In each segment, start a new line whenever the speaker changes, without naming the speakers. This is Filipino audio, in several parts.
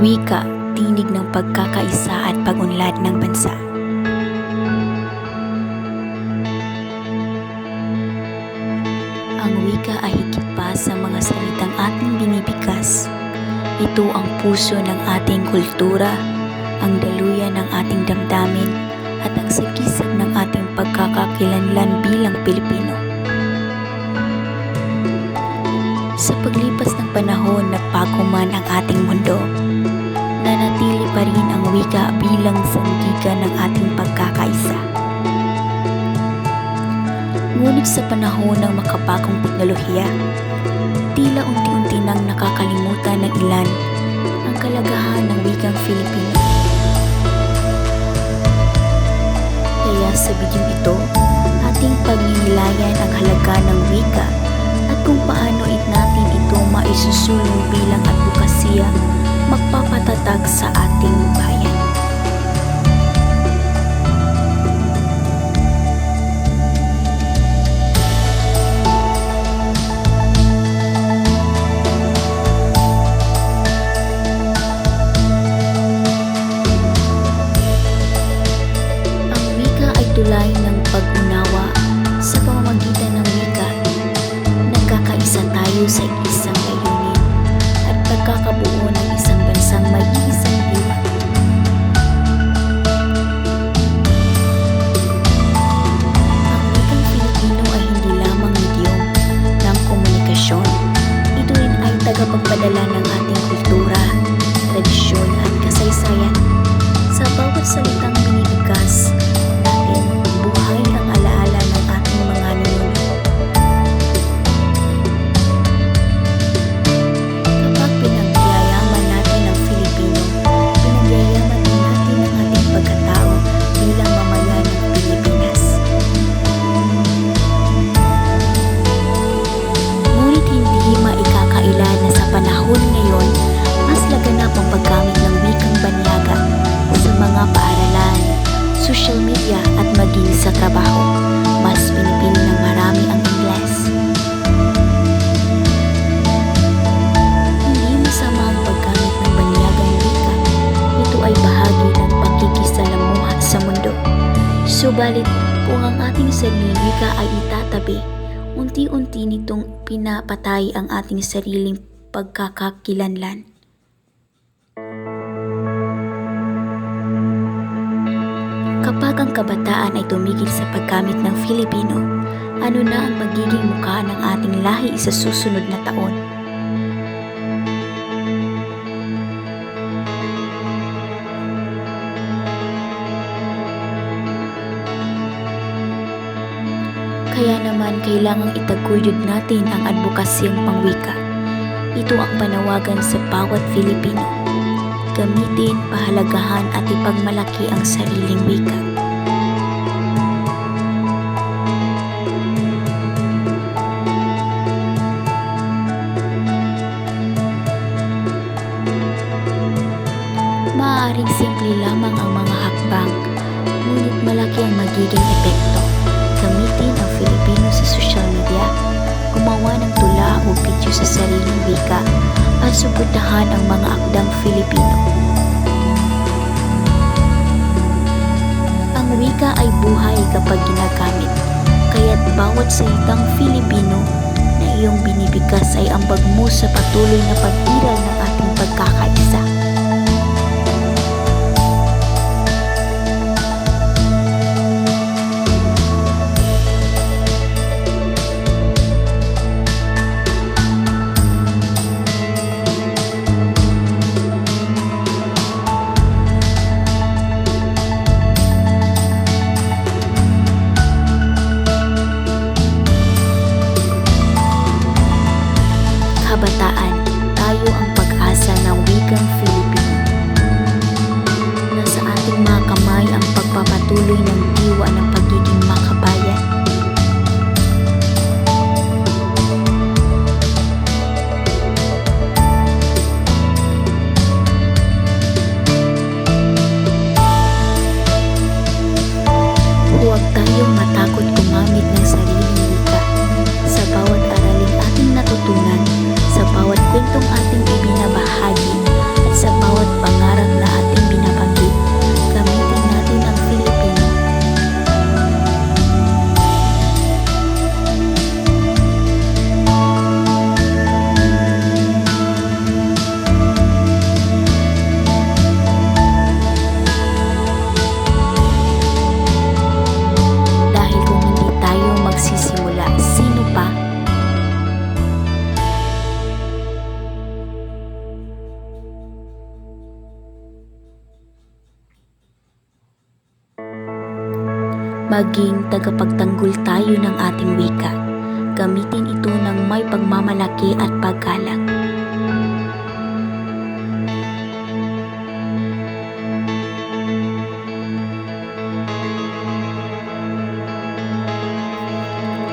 Wika, tinig ng pagkakaisa at pag-unlad ng bansa. Ang wika ay higit pa sa mga salitang ating binibigkas. Ito ang puso ng ating kultura, ang daluyan ng ating damdamin, at ang sagisag ng ating pagkakakilanlan bilang Pilipino. Sa paglipas ng panahon na bago man ang ating mundo, nanatili pa rin ang wika bilang sandigan ng ating pagkakaisa. Ngunit sa panahon ng makabagong teknolohiya, tila unti-unti nang nakakalimutan ng ilan ang kalagahan ng wikang Filipino. Kaya sa bidyong ito, ating pagninilayan ang halaga ng wika at kung paano natin ito maisusulong bilang advokasya magpapatatag sa ating bayan. Ang wika ay tulay ng pag-unawa. Sa pamamagitan ng wika, nagkakaisa tayo sa isang layunin at pagkakabuo ng isang bansang may iisang diwa. Ang wikang Filipino ay hindi lamang idiom ng komunikasyon. Ito rin ay tagapagpadala ng ating kultura, tradisyon at kasaysayan. Sa bawat salitang binibigkas natin, buhay ang alaala ng ating mga ninuno. Kapag pinagyayaman natin ang Filipino, pinagyayaman din natin ang ating pagkatao bilang mamayan ng Pilipinas. Ngunit hindi maikakaila na sa panahon ngayon, mas laganap ang paggamit ng wikang banyaga sa mga paaralan, social media at maging sa trabaho. Mas pinipili ng marami ang Ingles. Hindi masama ang paggamit ng banyagang wika. Ito ay bahagi ng pakikisalamuha sa mundo. Subalit, kung ang ating sariling wika ay itatabi, unti-unti nitong pinapatay ang ating sariling pagkakakilanlan. Kapag ang kabataan ay tumigil sa paggamit ng Filipino, ano na ang magiging mukha ng ating lahi sa susunod na taon? Kaya naman kailangang itaguyod natin ang advokasyang pangwika. Ito ang panawagan sa bawat Filipino. Gamitin, pahalagahan at ipagmalaki ang sariling wika. Maaaring simple lamang ang mga hakbang, ngunit malaki ang magiging epekto. Gamitin ang Filipino sa social media, gumawa ng tula o video sa sariling wika, at suportahan ang mga akdang Filipino. Ang wika ay buhay kapag ginagamit, kaya't bawat salitang Filipino na iyong binibigkas ay ambag mo sa patuloy na pag-iral ng ating pagkakaisa. Kabataan, tayo ang pag-asa ng wikang Filipino. Maging tagapagtanggol tayo ng ating wika. Gamitin ito ng may pagmamalaki at paggalang.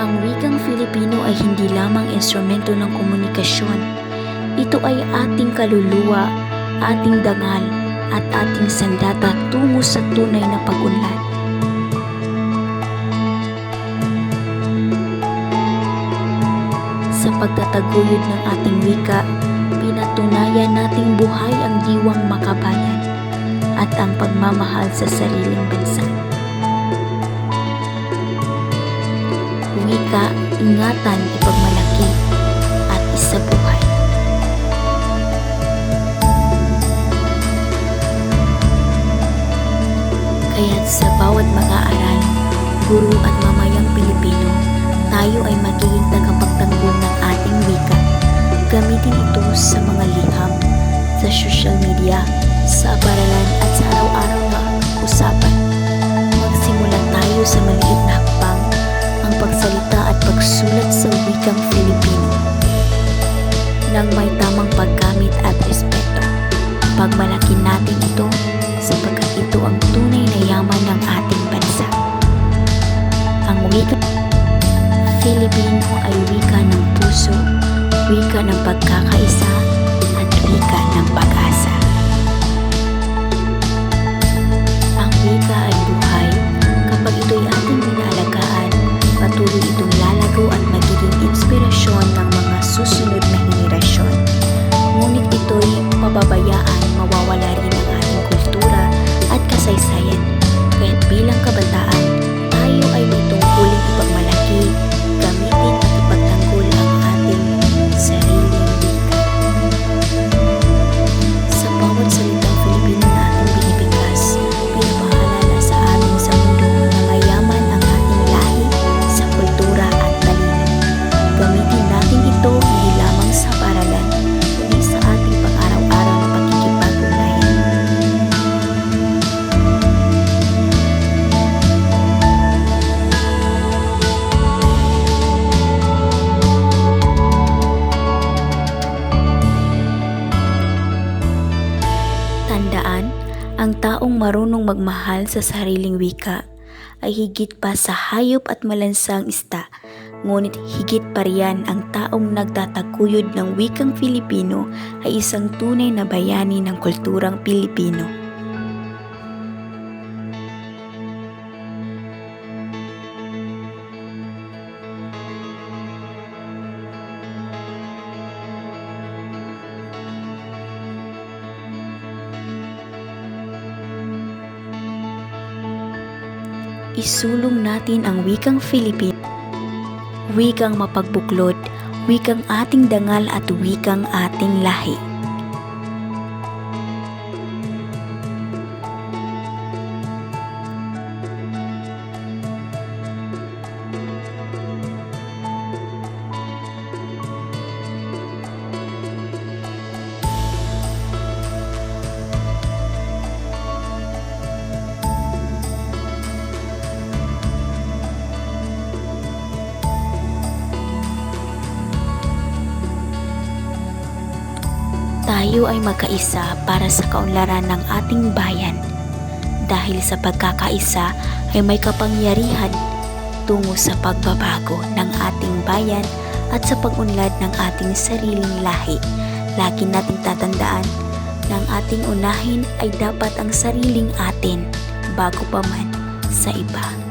Ang wikang Filipino ay hindi lamang instrumento ng komunikasyon. Ito ay ating kaluluwa, ating dangal, at ating sandata tungo sa tunay na pag-unlad. Sa pagtataguyod ng ating wika, pinatunayan nating buhay ang diwang makabayan at ang pagmamahal sa sariling bansa. Wika, ingatan, ipagmalaki, at isabuhay. Kaya't sa bawat mag-aaral, guro at mamayang Pilipino, tayo ay magiging tagapagtanggol ng ating wika. Gamitin ito sa mga liham, sa social media, sa paaralan at sa araw-araw na usapan. Magsimula tayo sa maliit na hakbang, ang pagsalita at pagsulat sa wikang Filipino nang may tamang paggamit at respeto. Pagmalaki natin ito sapagkat ito ang tunay na yaman ng ating bansa. Ang wikang Filipino ay wika ng puso, wika ng pagkakaisa, at wika ng pag-asa. Ang wika ay buhay. Kapag ito'y ating inaalagaan, patuloy itong lalago at magiging inspirasyon ng mga susunod na henerasyon. Ngunit ito'y pababayaan, mawawala rin ang ating kultura at kasaysayan. Kaya't bilang kabataan, tayo ay may tungkuling ipagmalaki, gamitin at ipagtanggol ang ating sariling wika. Sa bawat salitang Filipino na ating binibigkas, pinapaalala sa atin sa mundo na mayaman ang ating lahi sa kultura at talino. Gamitin natin ito hindi lamang sa paaralan, kundi sa ating pang-araw-araw na pakikipag-ugnayan. Tandaan, ang taong marunong magmahal sa sariling wika ay higit pa sa hayop at malansang isda. Ngunit higit pa riyan ang taong nagtataguyod ng wikang Filipino ay isang tunay na bayani ng kulturang Pilipino. Isulong natin ang wikang Filipino, wikang mapagbuklod, wikang ating dangal at wikang ating lahi. Tayo ay magkaisa para sa kaunlaran ng ating bayan. Dahil sa pagkakaisa ay may kapangyarihan tungo sa pagbabago ng ating bayan at sa pag-unlad ng ating sariling lahi. Lagi nating tatandaan na ang ating unahin ay dapat ang sariling atin bago pa man sa iba.